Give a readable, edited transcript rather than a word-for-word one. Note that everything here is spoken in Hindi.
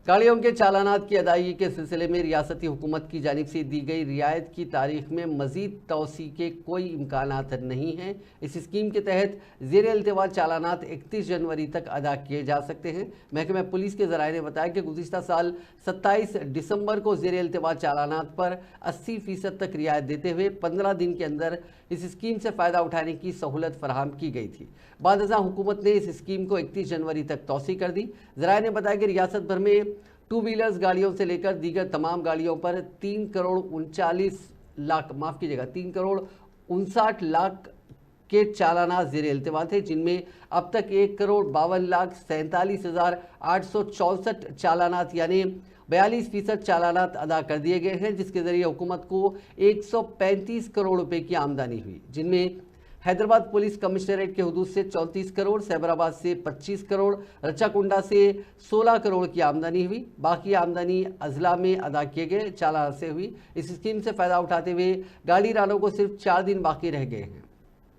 गाड़ियों के चालानात की अदायगी के सिलसिले में रियासती हुकूमत की जानिब से दी गई रियायत की तारीख में मजीद तोसी के कोई इम्कानात नहीं हैं। इस स्कीम के तहत ज़ेर इल्तिवा चालानात 31 जनवरी तक अदा किए जा सकते हैं। महकमा पुलिस के ज़राए ने बताया कि गुज़िश्ता साल 27 दिसंबर को ज़ेर इल्तिवा चालानात पर 80% तक रियायत देते हुए 15 दिन के अंदर इस स्कीम से फ़ायदा उठाने की सहूलत फराहम की गई थी। बाद अज़ां हुकूमत ने इस स्कीम को 31 जनवरी तक तोसी कर दी। ज़राए ने बताया कि रियासत भर में 2 व्हीलर्स गाड़ियों से लेकर दीगर तमाम गाड़ियों पर 3 करोड़ 59 लाख के चालाना ज़ेर इल्तिवा थे, जिनमें अब तक 1 करोड़ 52,47,864 चालानात यानी 42% चालानात अदा कर दिए गए हैं, जिसके ज़रिए हुकूमत को 135 करोड़ रुपए की आमदनी हुई, जिनमें हैदराबाद पुलिस कमिश्नरेट के हुदूद से 34 करोड़, सैबराबाद से 25 करोड़, रचाकुंडा से 16 करोड़ की आमदनी हुई। बाकी आमदनी अजला में अदा किए गए चालान से हुई। इस स्कीम से फ़ायदा उठाते हुए गाड़ी रानों को सिर्फ 4 दिन बाकी रह गए हैं।